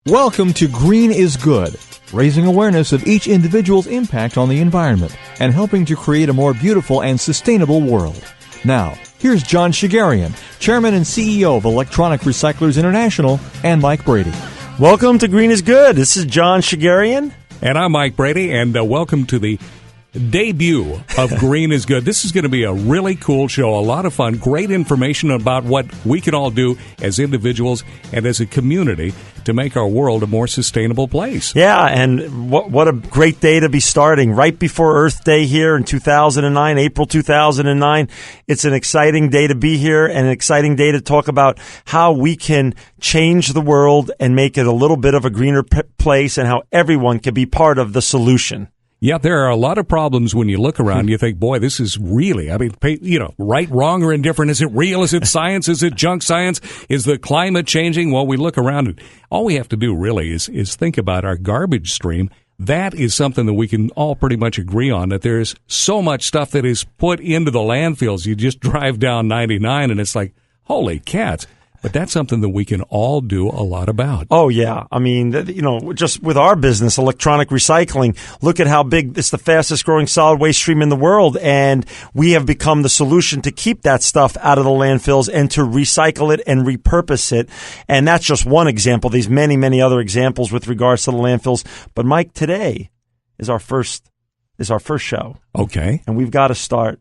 Welcome to Green is Good, raising awareness of each individual's impact on the environment and helping to create a more beautiful and sustainable world. Now, here's John Shigarian, Chairman and CEO of Electronic Recyclers International, and Mike Brady. Welcome to Green is Good. This is John Shigarian. And I'm Mike Brady, and welcome to the debut of Green is Good. This is going to be a really cool show, a lot of fun, great information about what we can all do as individuals and as a community to make our world a more sustainable place. Yeah, and what a great day to be starting right before Earth Day here in 2009, April 2009. It's an exciting day to be here and an exciting day to talk about how we can change the world and make it a little bit of a greener place and how everyone can be part of the solution. Yeah, there are a lot of problems when you look around. You think, boy, this is really, right, wrong, or indifferent. Is it real? Is it science? Is it junk science? Is the climate changing? Well, we look around and all we have to do really is think about our garbage stream. That is something that we can all pretty much agree on, that there's so much stuff that is put into the landfills. You just drive down 99 and it's like, holy cats. But that's something that we can all do a lot about. Oh, yeah. I mean, just with our business, electronic recycling, look at how big it's the fastest growing solid waste stream in the world. And we have become the solution to keep that stuff out of the landfills and to recycle it and repurpose it. And that's just one example. There's many, many other examples with regards to the landfills. But Mike, today is our first show. Okay. And we've got to start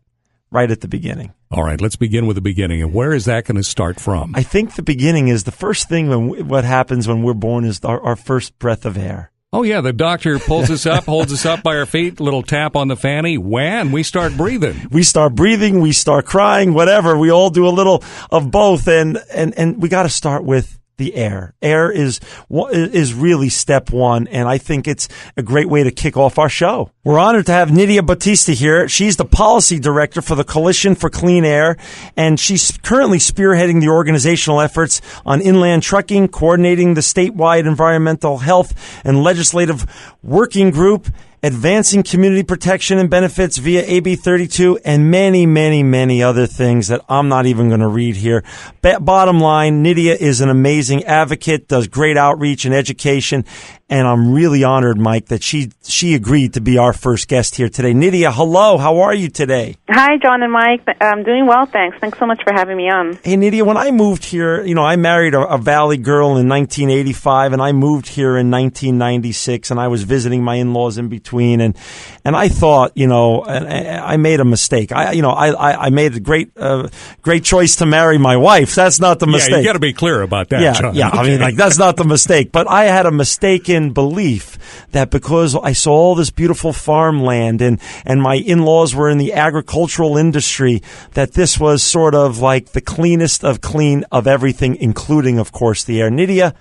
right at the beginning. All right, let's begin with the beginning. And where is that going to start from? I think the beginning is the first thing what happens when we're born is our first breath of air. Oh, yeah, the doctor pulls us up, holds us up by our feet, little tap on the fanny, wham, we start breathing. We start breathing, we start crying, whatever. We all do a little of both, and we got to start with the air. Air is really step one, and I think it's a great way to kick off our show. We're honored to have Nidia Bautista here. She's the policy director for the Coalition for Clean Air, and she's currently spearheading the organizational efforts on inland trucking, coordinating the statewide environmental health and legislative working group, advancing community protection and benefits via AB 32, and many, many, many other things that I'm not even going to read here. Bottom line, Nidia is an amazing advocate, does great outreach and education, and I'm really honored, Mike, that she agreed to be our first guest here today. Nidia, hello. How are you today? Hi, John and Mike. I'm doing well, thanks. Thanks so much for having me on. Hey, Nidia, when I moved here, I married a Valley girl in 1985, and I moved here in 1996, and I was visiting my in-laws in between, and I thought, I made a mistake. I made a great choice to marry my wife. That's not the mistake. Yeah, you got to be clear about that, John. Yeah. Okay. That's not the mistake. But I had a mistaken belief that because I saw all this beautiful farmland and my in-laws were in the agricultural industry, that this was sort of like the cleanest of clean of everything, including, of course, the air. Nidia,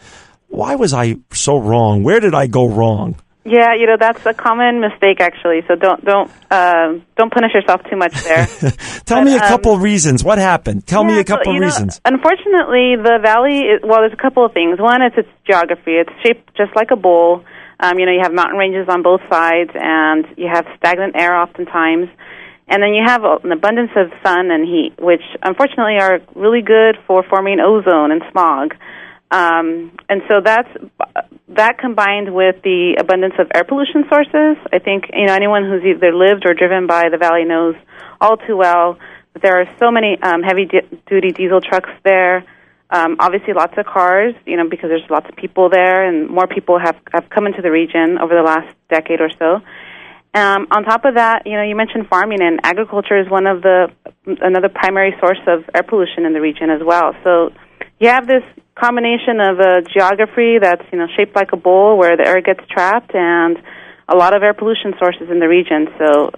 why was I so wrong? Where did I go wrong? Yeah, that's a common mistake, actually. So don't punish yourself too much there. Tell me a couple reasons. What happened? Tell me a couple reasons. Unfortunately, the valley, there's a couple of things. One is its geography. It's shaped just like a bowl. You have mountain ranges on both sides, and you have stagnant air oftentimes. And then you have an abundance of sun and heat, which unfortunately are really good for forming ozone and smog. And so that combined with the abundance of air pollution sources, I think, anyone who's either lived or driven by the valley knows all too well that there are so many heavy-duty diesel trucks there. Obviously, lots of cars, because there's lots of people there, and more people have come into the region over the last decade or so. On top of that, you mentioned farming, and agriculture is another primary source of air pollution in the region as well. So you have this combination of a geography that's shaped like a bowl where the air gets trapped, and a lot of air pollution sources in the region. So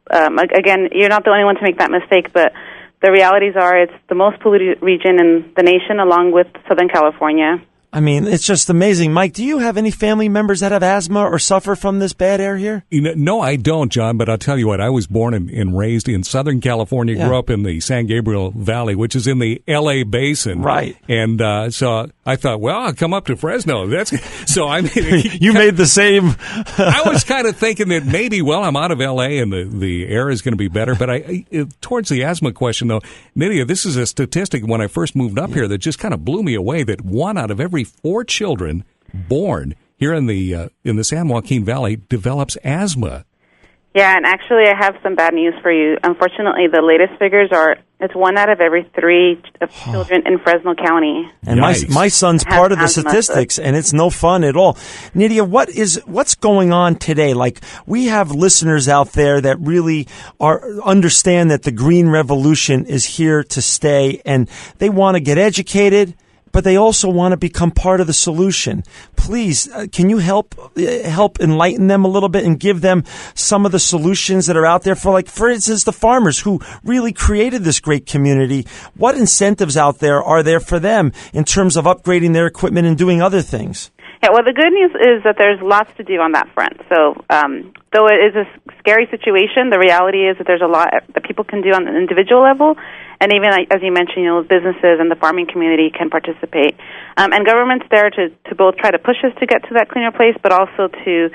again, you're not the only one to make that mistake, but the realities are it's the most polluted region in the nation, along with Southern California. I mean, it's just amazing. Mike, do you have any family members that have asthma or suffer from this bad air here? No, I don't, John, but I'll tell you what, I was born and raised in Southern California, grew up in the San Gabriel Valley, which is in the L.A. basin. Right. And so I thought, well, I'll come up to Fresno. So I made You made the same. I was kind of thinking that maybe, I'm out of L.A. and the air is going to be better. But towards the asthma question, though, Nidia, this is a statistic when I first moved up here that just kind of blew me away, that 1 out of every 4 children born here in the San Joaquin Valley develops asthma. Yeah, and actually I have some bad news for you. Unfortunately, the latest figures are it's 1 out of every 3 children in Fresno County. And my son's part of the statistics, and it's no fun at all. Nidia, what's going on today? Like, we have listeners out there that really understand that the green revolution is here to stay, and they want to get educated, but they also want to become part of the solution. Please, can you help enlighten them a little bit and give them some of the solutions that are out there for instance, the farmers who really created this great community? What incentives out there are there for them in terms of upgrading their equipment and doing other things? Yeah, well, the good news is that there's lots to do on that front. So, though it is a scary situation, the reality is that there's a lot that people can do on an individual level, and even, as you mentioned, businesses and the farming community can participate. And government's there to both try to push us to get to that cleaner place, but also to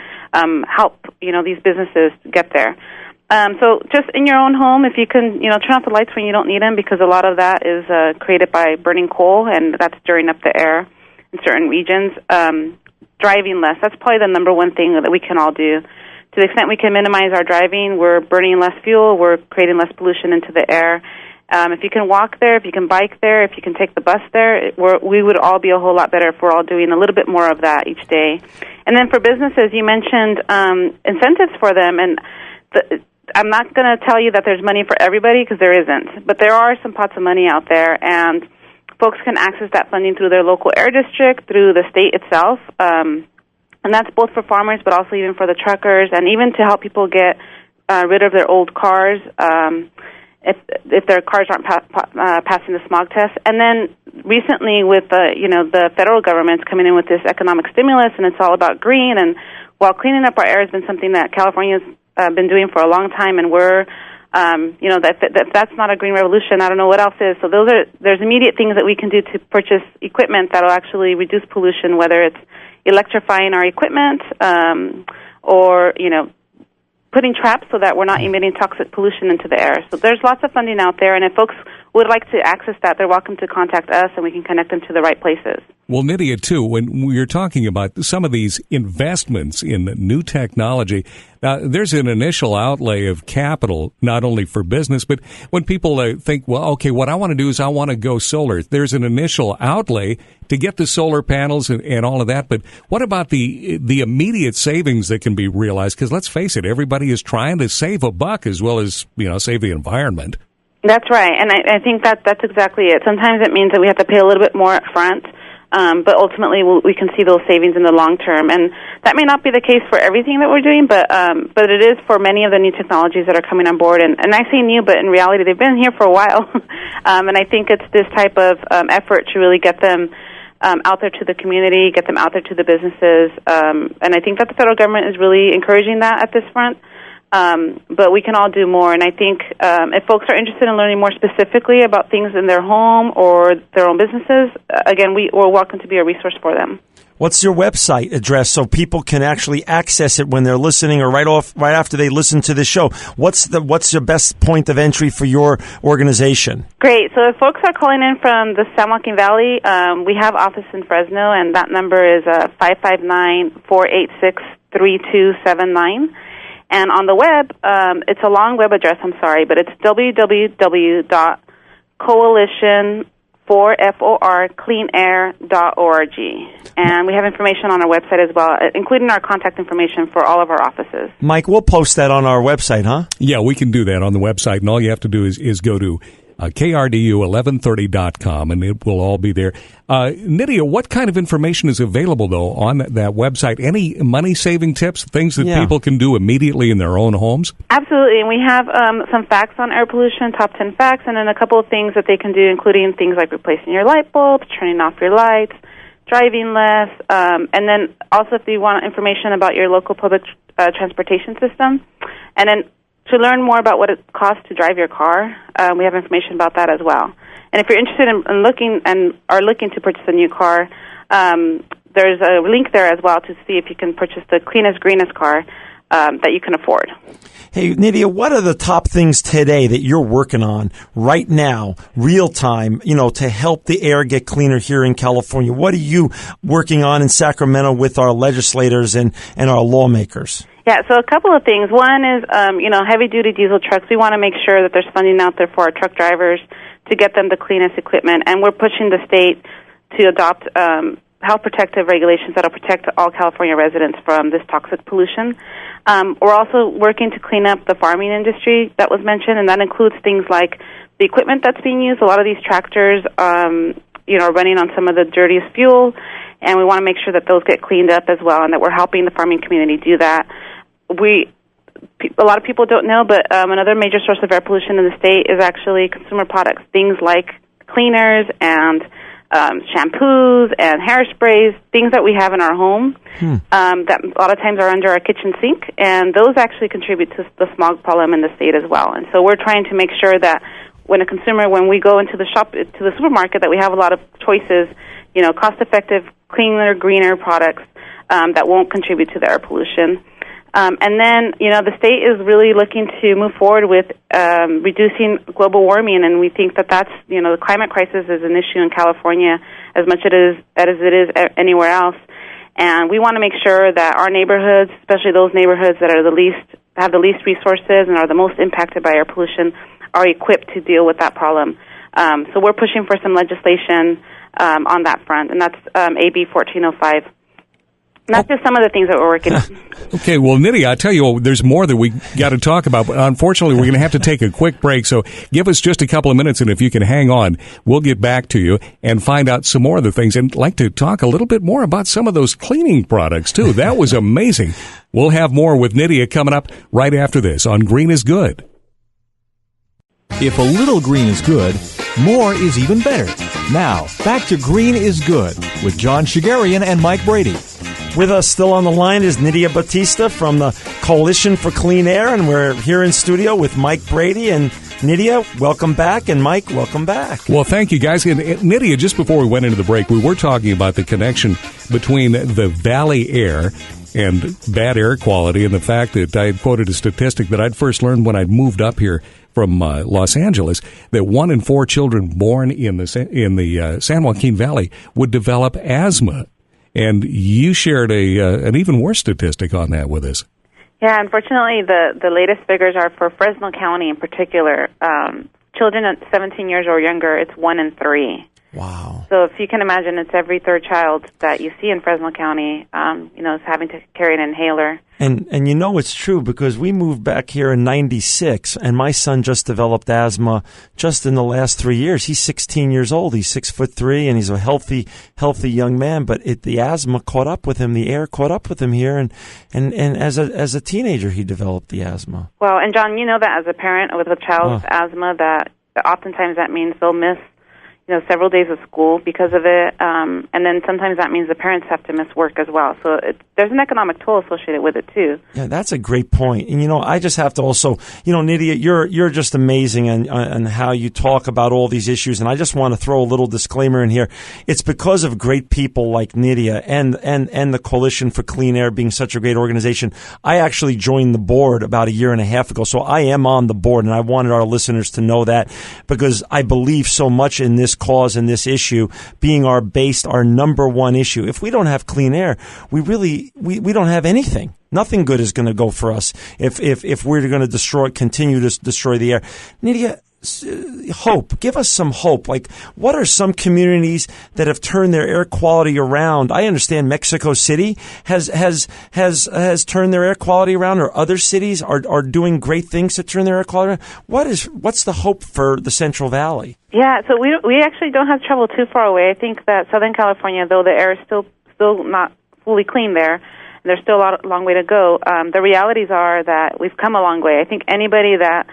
help, these businesses get there. So just in your own home, if you can, turn off the lights when you don't need them, because a lot of that is created by burning coal, and that's stirring up the air in certain regions. Driving less, that's probably the number one thing that we can all do. To the extent we can minimize our driving, we're burning less fuel, we're creating less pollution into the air. If you can walk there, if you can bike there, if you can take the bus there, we would all be a whole lot better if we're all doing a little bit more of that each day. And then for businesses, you mentioned incentives for them, and I'm not going to tell you that there's money for everybody, because there isn't, but there are some pots of money out there, and folks can access that funding through their local air district, through the state itself, and that's both for farmers, but also even for the truckers, and even to help people get rid of their old cars if their cars aren't passing the smog test. And then recently, with the federal government's coming in with this economic stimulus, and it's all about green. And while cleaning up our air has been something that California's been doing for a long time, and we're that's not a green revolution, I don't know what else is. So there's immediate things that we can do to purchase equipment that'll actually reduce pollution, whether it's electrifying our equipment or putting traps so that we're not emitting toxic pollution into the air. So there's lots of funding out there, and if folks would like to access that, they're welcome to contact us, and we can connect them to the right places. Well, Nidia, too, when we're talking about some of these investments in new technology, there's an initial outlay of capital, not only for business, but when people think, well, okay, what I want to do is I want to go solar. There's an initial outlay to get the solar panels and all of that. But what about the immediate savings that can be realized? Because let's face it, everybody is trying to save a buck as well as, save the environment. That's right, and I think that's exactly it. Sometimes it means that we have to pay a little bit more up front, but ultimately we can see those savings in the long term. And that may not be the case for everything that we're doing, but it is for many of the new technologies that are coming on board. And I say new, but in reality they've been here for a while. And I think it's this type of effort to really get them out there to the community, get them out there to the businesses. And I think that the federal government is really encouraging that at this front. But we can all do more, and I think if folks are interested in learning more specifically about things in their home or their own businesses, again, we're welcome to be a resource for them. What's your website address so people can actually access it when they're listening or right after they listen to the show? What's your best point of entry for your organization? Great. So if folks are calling in from the San Joaquin Valley, we have office in Fresno, and that number is 559-486-3279. And on the web, it's a long web address, but it's www.coalition4cleanair.org. And we have information on our website as well, including our contact information for all of our offices. Mike, we'll post that on our website, huh? Yeah, we can do that on the website, and all you have to do is go to KRDU1130.com, and it will all be there. Nidia, what kind of information is available, though, on that website? Any money-saving tips, things that people can do immediately in their own homes? Absolutely, and we have some facts on air pollution, top 10 facts, and then a couple of things that they can do, including things like replacing your light bulbs, turning off your lights, driving less, and then also if you want information about your local public transportation system, and then to learn more about what it costs to drive your car, we have information about that as well. And if you're interested in looking and are looking to purchase a new car, there's a link there as well to see if you can purchase the cleanest, greenest car. that you can afford. Hey, Nidia, what are the top things today that you're working on right now, real time, to help the air get cleaner here in California? What are you working on in Sacramento with our legislators and our lawmakers? Yeah, so a couple of things. One is, heavy-duty diesel trucks. We want to make sure that there's funding out there for our truck drivers to get them the cleanest equipment, and we're pushing the state to adopt health protective regulations that will protect all California residents from this toxic pollution. We're also working to clean up the farming industry that was mentioned, and that includes things like the equipment that's being used. A lot of these tractors, are running on some of the dirtiest fuel, and we want to make sure that those get cleaned up as well, and that we're helping the farming community do that. A lot of people don't know, but another major source of air pollution in the state is actually consumer products, things like cleaners and shampoos and hairsprays, things that we have in our home that a lot of times are under our kitchen sink, and those actually contribute to the smog problem in the state as well. And so we're trying to make sure that when we go into the supermarket, that we have a lot of choices, cost-effective, cleaner, greener products that won't contribute to the air pollution. And then, the state is really looking to move forward with reducing global warming, and we think that that's, the climate crisis is an issue in California as much as it is anywhere else. And we want to make sure that our neighborhoods, especially those neighborhoods that have the least resources and are the most impacted by air pollution, are equipped to deal with that problem. So we're pushing for some legislation on that front, and that's AB 1405. And that's just some of the things that we're working on. Okay, well, Nidia, I tell you, there's more that we got to talk about, but unfortunately, we're going to have to take a quick break, so give us just a couple of minutes, and if you can hang on, we'll get back to you and find out some more of the things, and like to talk a little bit more about some of those cleaning products, too. That was amazing. We'll have more with Nidia coming up right after this on Green is Good. If a little green is good, more is even better. Now, back to Green is Good with John Shigarian and Mike Brady. With us still on the line is Nidia Bautista from the Coalition for Clean Air, and we're here in studio with Mike Brady. And Nidia, welcome back, and Mike, welcome back. Well, thank you, guys. And Nidia, just before we went into the break, we were talking about the connection between the valley air and bad air quality, and the fact that I had quoted a statistic that I'd first learned when I'd moved up here from Los Angeles, that 1 in 4 children born in the San Joaquin Valley would develop asthma. And you shared an even worse statistic on that with us. Yeah, unfortunately, the latest figures are for Fresno County in particular. Children at 17 years or younger, it's 1 in 3. Wow. So if you can imagine, it's every third child that you see in Fresno County, is having to carry an inhaler. And it's true, because we moved back here in 96, and my son just developed asthma just in the last 3 years. He's 16 years old. He's 6'3", and he's a healthy young man. But the asthma caught up with him. The air caught up with him here, and as a teenager, he developed the asthma. Well, and John, you know that as a parent with a child with asthma, that oftentimes that means they'll miss several days of school because of it, and then sometimes that means the parents have to miss work as well. So there's an economic toll associated with it too. Yeah, that's a great point. And I just have to also, Nidia, you're just amazing on how you talk about all these issues. And I just want to throw a little disclaimer in here. It's because of great people like Nidia and the Coalition for Clean Air being such a great organization. I actually joined the board about 1.5 years ago, so I am on the board, and I wanted our listeners to know that, because I believe so much in this cause and this issue being our number one issue. If we don't have clean air, we don't have anything. Nothing good is going to go for us if we're going to continue to destroy the air. Nidia, hope. Give us some hope. Like, what are some communities that have turned their air quality around? I understand Mexico City has turned their air quality around, or other cities are doing great things to turn their air quality around. What's the hope for the Central Valley? Yeah, so we actually don't have trouble too far away. I think that Southern California, though the air is still not fully clean there, there's still a long way to go. The realities are that we've come a long way. I think anybody that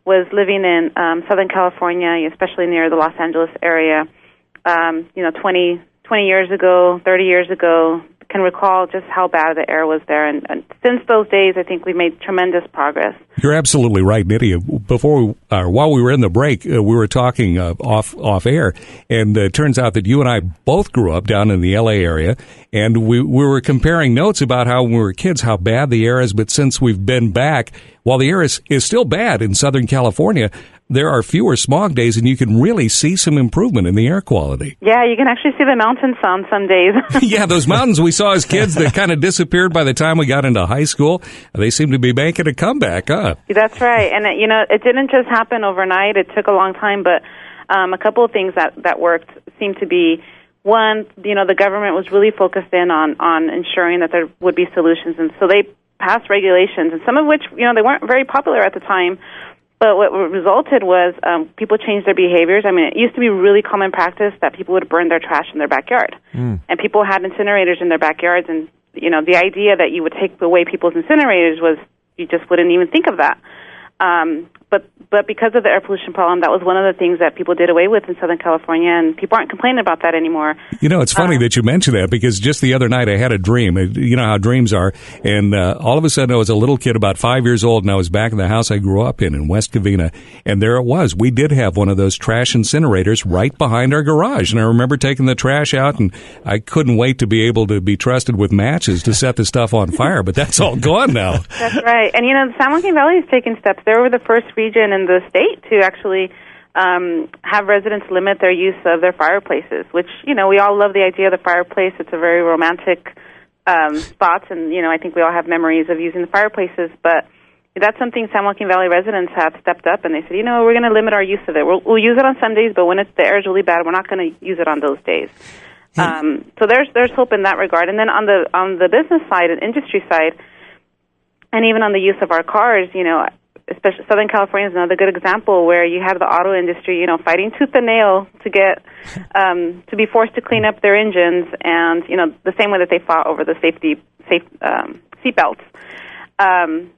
was living in Southern California, especially near the Los Angeles area, 20 years ago, 30 years ago, can recall just how bad the air was there. And since those days, I think we've made tremendous progress. You're absolutely right, Nidia. While we were in the break, we were talking off air, and it turns out that you and I both grew up down in the L.A. area, and we were comparing notes about how when we were kids, how bad the air is. But since we've been back, while the air is still bad in Southern California, there are fewer smog days, and you can really see some improvement in the air quality. Yeah, you can actually see the mountains on some days. Yeah, those mountains we saw as kids that kind of disappeared by the time we got into high school, they seem to be making a comeback, huh? That's right. And, it didn't just happen overnight. It took a long time, but a couple of things that worked seemed to be, one, the government was really focused in on ensuring that there would be solutions. And so they passed regulations, and some of which, they weren't very popular at the time. But what resulted was people changed their behaviors. I mean, it used to be really common practice that people would burn their trash in their backyard. And people had incinerators in their backyards. And, the idea that you would take away people's incinerators was you just wouldn't even think of that. But because of the air pollution problem, that was one of the things that people did away with in Southern California, and people aren't complaining about that anymore. It's funny that you mention that, because just the other night I had a dream. You know how dreams are. And all of a sudden I was a little kid, about 5 years old, and I was back in the house I grew up in West Covina. And there it was. We did have one of those trash incinerators right behind our garage. And I remember taking the trash out, and I couldn't wait to be able to be trusted with matches to set the stuff on fire. But that's all gone now. That's right. And, the San Joaquin Valley has taken steps. They were the first region in the state to actually have residents limit their use of their fireplaces, which, we all love the idea of the fireplace. It's a very romantic spot, and, I think we all have memories of using the fireplaces. But that's something San Joaquin Valley residents have stepped up, and they said, we're going to limit our use of it. We'll use it on some days, but when the air is really bad, we're not going to use it on those days. So there's hope in that regard. And then on the business side and industry side, and even on the use of our cars, especially Southern California is another good example where you have the auto industry, fighting tooth and nail to get to be forced to clean up their engines, and the same way that they fought over the seat belts.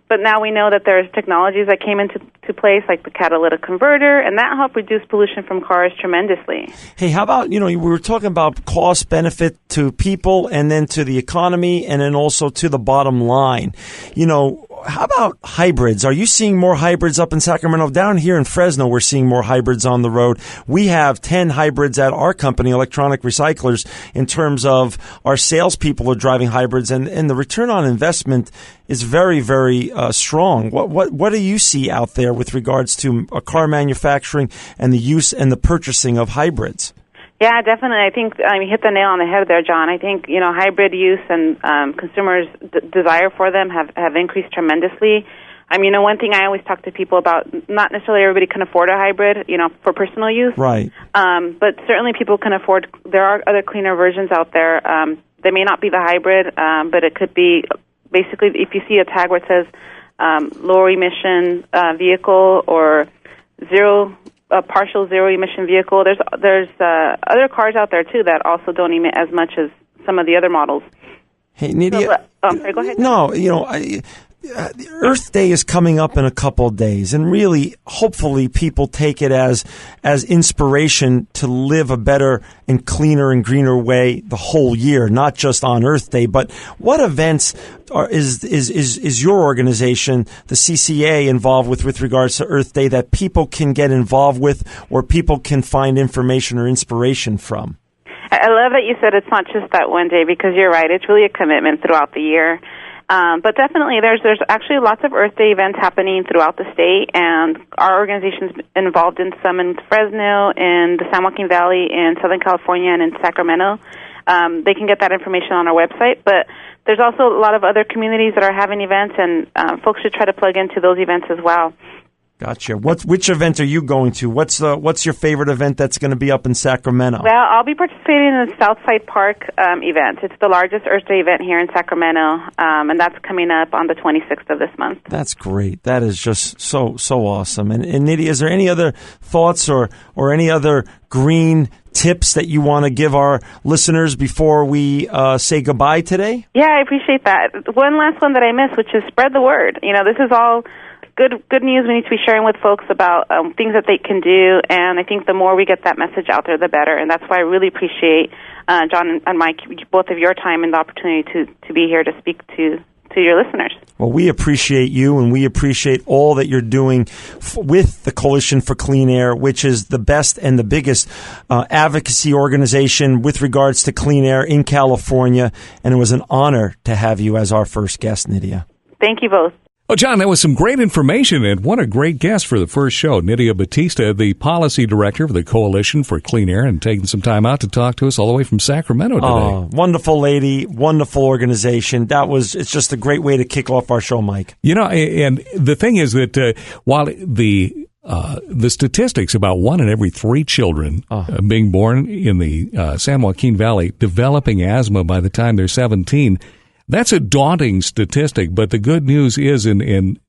But now we know that there's technologies that came into place, like the catalytic converter, and that helped reduce pollution from cars tremendously. Hey, how about, we were talking about cost benefit to people, and then to the economy, and then also to the bottom line. How about hybrids? Are you seeing more hybrids up in Sacramento? Down here in Fresno, we're seeing more hybrids on the road. We have 10 hybrids at our company, Electronic Recyclers, in terms of our salespeople are driving hybrids, and the return on investment is very, very strong. What do you see out there with regards to car manufacturing and the use and the purchasing of hybrids? Yeah, definitely. I think you hit the nail on the head there, John. I think, hybrid use and consumers' desire for them have increased tremendously. One thing I always talk to people about, not necessarily everybody can afford a hybrid, for personal use. Right. But certainly people can afford, there are other cleaner versions out there. They may not be the hybrid, but it could be, basically, if you see a tag where it says lower emission vehicle or partial zero emission vehicle. There's other cars out there too that also don't emit as much as some of the other models. Hey, Nidia. Sorry, go ahead. No, Earth Day is coming up in a couple of days, and really, hopefully, people take it as inspiration to live a better and cleaner and greener way the whole year, not just on Earth Day. But what events is your organization, the CCA, involved with regards to Earth Day that people can get involved with, or people can find information or inspiration from? I love that you said it's not just that one day, because you're right. It's really a commitment throughout the year. But definitely, there's actually lots of Earth Day events happening throughout the state, and our organization's involved in some in Fresno, in the San Joaquin Valley, in Southern California, and in Sacramento. They can get that information on our website, but there's also a lot of other communities that are having events, and folks should try to plug into those events as well. Gotcha. Which event are you going to? What's your favorite event that's going to be up in Sacramento? Well, I'll be participating in the Southside Park event. It's the largest Earth Day event here in Sacramento, and that's coming up on the 26th of this month. That's great. That is just so awesome. And Nidia, is there any other thoughts or any other green tips that you want to give our listeners before we say goodbye today? Yeah, I appreciate that. One last one that I missed, which is spread the word. This is all good news we need to be sharing with folks about things that they can do, and I think the more we get that message out there, the better, and that's why I really appreciate John and Mike, both of your time and the opportunity to be here to speak to your listeners. Well, we appreciate you, and we appreciate all that you're doing with the Coalition for Clean Air, which is the best and the biggest advocacy organization with regards to clean air in California. And it was an honor to have you as our first guest, Nidia. Thank you both. Oh, John, that was some great information, and what a great guest for the first show. Nidia Bautista, the policy director of the Coalition for Clean Air, and taking some time out to talk to us all the way from Sacramento today. Oh, wonderful lady, wonderful organization. It's just a great way to kick off our show, Mike. You know, and the thing is that while the statistics about 1 in every 3 children being born in the San Joaquin Valley developing asthma by the time they're 17, that's a daunting statistic, but the good news is, and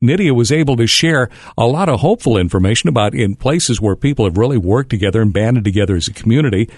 Nidia was able to share a lot of hopeful information about in places where people have really worked together and banded together as a community,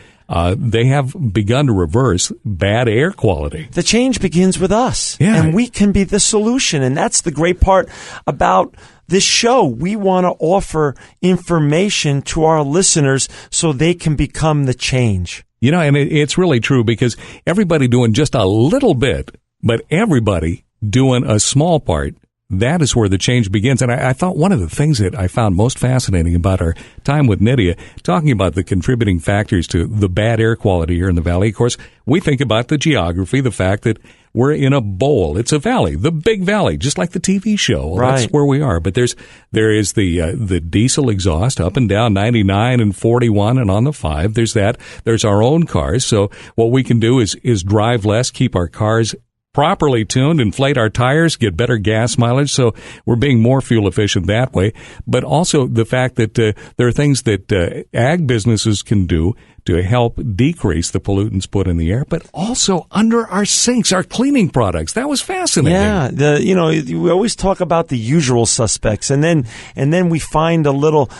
they have begun to reverse bad air quality. The change begins with us, and we can be the solution, and that's the great part about this show. We want to offer information to our listeners so they can become the change. You know, and it's really true because everybody doing just a little bit, but everybody doing a small part, that is where the change begins. And I thought one of the things that I found most fascinating about our time with Nidia, talking about the contributing factors to the bad air quality here in the valley, of course, we think about the geography, the fact that we're in a bowl. It's a valley, the big valley, just like the TV show. Well, right. That's where we are. But there is the diesel exhaust up and down 99 and 41 and on the 5. There's that. There's our own cars. So what we can do is drive less, keep our cars properly tuned, inflate our tires, get better gas mileage, so we're being more fuel efficient that way. But also the fact that there are things that ag businesses can do to help decrease the pollutants put in the air, but also under our sinks, our cleaning products. That was fascinating. Yeah, we always talk about the usual suspects, and then we find a little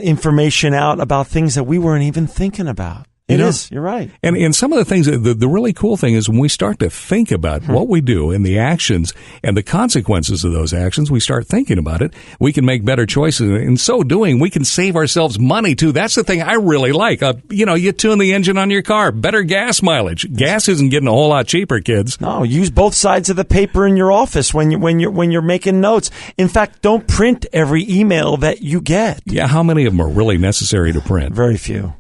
information out about things that we weren't even thinking about. It is. You're right. And some of the things, the really cool thing is when we start to think about what we do and the actions and the consequences of those actions, we start thinking about it, we can make better choices. And in so doing, we can save ourselves money, too. That's the thing I really like. You tune the engine on your car, better gas mileage. Gas isn't getting a whole lot cheaper, kids. No, use both sides of the paper in your office when you're making notes. In fact, don't print every email that you get. Yeah, how many of them are really necessary to print? Very few.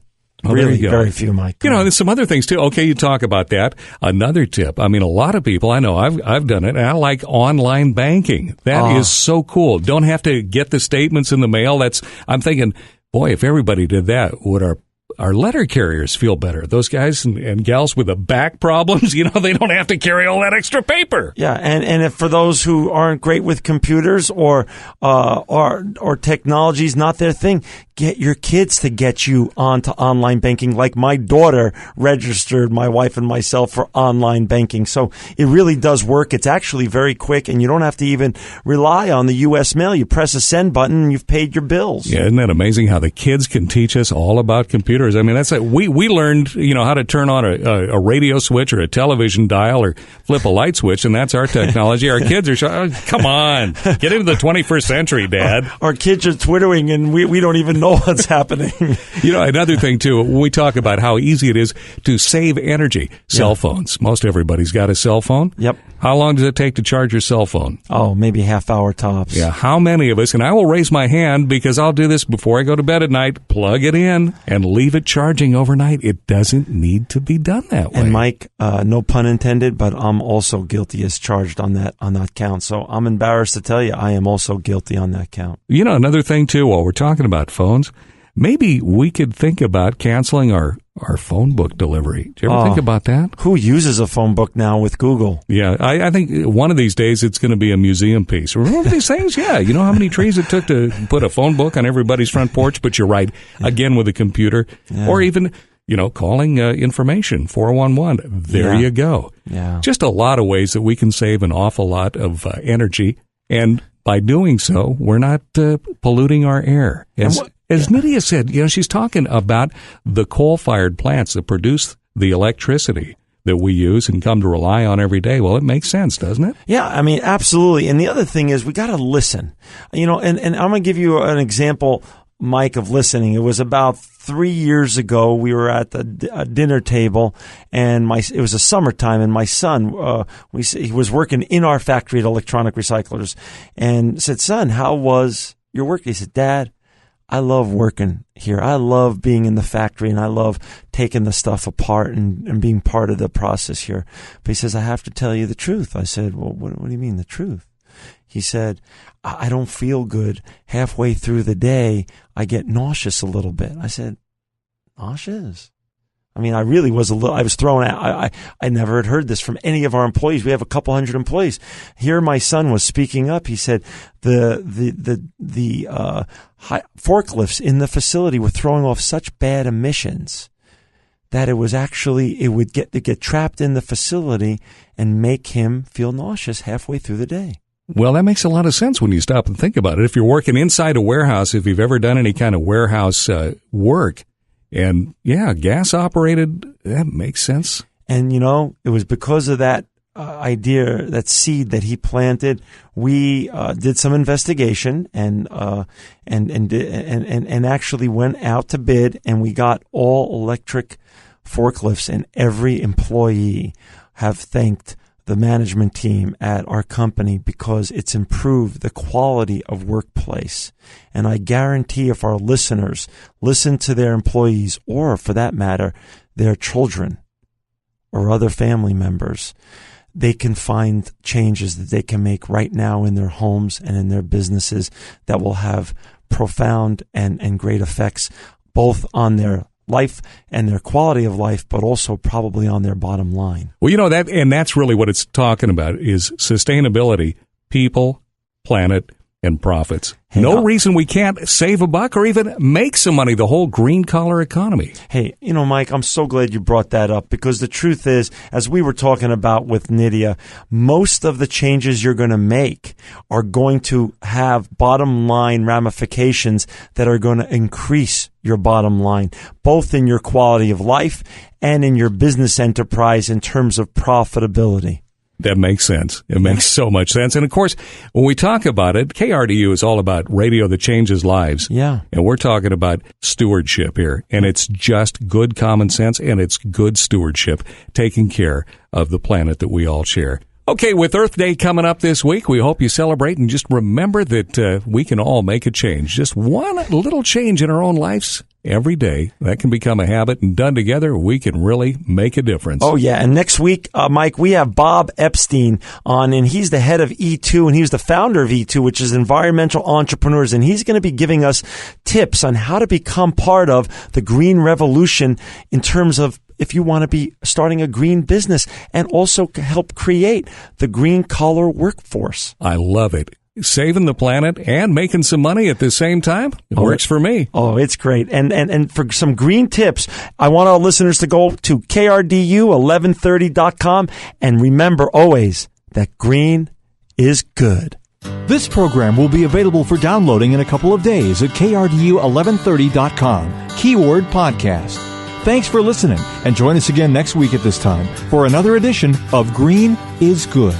Oh, really, very few, Mike. There's some other things, too. Okay, you talk about that. Another tip. I mean, a lot of people, I know, I've done it, and I like online banking. That is so cool. Don't have to get the statements in the mail. I'm thinking, boy, if everybody did that, would our letter carriers feel better? Those guys and gals with the back problems, they don't have to carry all that extra paper. Yeah, and if for those who aren't great with computers or technology's not their thing, get your kids to get you onto online banking. Like my daughter registered my wife and myself for online banking. So it really does work. It's actually very quick, and you don't have to even rely on the U.S. mail. You press a send button and you've paid your bills. Yeah, isn't that amazing how the kids can teach us all about computers? I mean, that's it. We learned, how to turn on a radio switch or a television dial or flip a light switch, and that's our technology. Our kids are come on, get into the 21st century, Dad. Our kids are twittering, and we don't even know what's happening. Another thing, too, when we talk about how easy it is to save energy, cell phones. Most everybody's got a cell phone. Yep. How long does it take to charge your cell phone? Oh, maybe half hour tops. Yeah, how many of us, and I will raise my hand because I'll do this before I go to bed at night, plug it in and leave it charging overnight. It doesn't need to be done that way. And Mike, no pun intended, but I'm also guilty as charged on that count. So I'm embarrassed to tell you I am also guilty on that count. Another thing, too, while we're talking about phones, maybe we could think about canceling our phone book delivery. Do you ever think about that? Who uses a phone book now with Google? Yeah, I think one of these days it's going to be a museum piece. Remember these things? Yeah, you know how many trees it took to put a phone book on everybody's front porch? But you're right, again with a computer. Yeah. Or even, calling information, 411. There you go. Yeah. Just a lot of ways that we can save an awful lot of energy. And by doing so, we're not polluting our air. As Nidia said, she's talking about the coal-fired plants that produce the electricity that we use and come to rely on every day. Well, it makes sense, doesn't it? Yeah, I mean, absolutely. And the other thing is we got to listen. And I'm going to give you an example Mike, of listening. It was about 3 years ago. We were at the dinner table, and it was a summertime, and my son, he was working in our factory at Electronic Recyclers, and said, "Son, how was your work?" He said, "Dad, I love working here. I love being in the factory, and I love taking the stuff apart and being part of the process here." But he says, "I have to tell you the truth." I said, "Well, what do you mean the truth?" He said, "I don't feel good. Halfway through the day, I get nauseous a little bit." I said, "Nauseous?" I mean, I really was I was thrown out. I never had heard this from any of our employees. We have a couple hundred employees. Here my son was speaking up. He said the forklifts in the facility were throwing off such bad emissions that it would get trapped in the facility and make him feel nauseous halfway through the day. Well, that makes a lot of sense when you stop and think about it. If you're working inside a warehouse, if you've ever done any kind of warehouse work, and gas operated, that makes sense. And it was because of that idea, that seed that he planted. We did some investigation and actually went out to bid, and we got all electric forklifts, and every employee have thanked the management team at our company because it's improved the quality of workplace. And I guarantee if our listeners listen to their employees, or for that matter, their children or other family members, they can find changes that they can make right now in their homes and in their businesses that will have profound and great effects both on their life and their quality of life, but also probably on their bottom line. Well, that's really what it's talking about, is sustainability, people, planet, and profits. Hey, no reason we can't save a buck or even make some money, the whole green collar economy. Hey, Mike, I'm so glad you brought that up, because the truth is, as we were talking about with Nidia, most of the changes you're going to make are going to have bottom line ramifications that are going to increase your bottom line, both in your quality of life and in your business enterprise in terms of profitability. That makes sense. It makes so much sense. And of course, when we talk about it, KRDU is all about radio that changes lives. Yeah. And we're talking about stewardship here. And it's just good common sense, and it's good stewardship, taking care of the planet that we all share. Okay, with Earth Day coming up this week, we hope you celebrate, and just remember that we can all make a change. Just one little change in our own lives every day. That can become a habit, and done together, we can really make a difference. Oh, yeah. And next week, Mike, we have Bob Epstein on, and he's the head of E2, and he's the founder of E2, which is Environmental Entrepreneurs. And he's going to be giving us tips on how to become part of the green revolution in terms of if you want to be starting a green business, and also help create the green collar workforce. I love it. Saving the planet and making some money at the same time. It works for me. Oh, it's great. And for some green tips, I want our listeners to go to KRDU1130.com, and remember always that green is good. This program will be available for downloading in a couple of days at KRDU1130.com. Keyword podcast. Thanks for listening, and join us again next week at this time for another edition of Green is Good.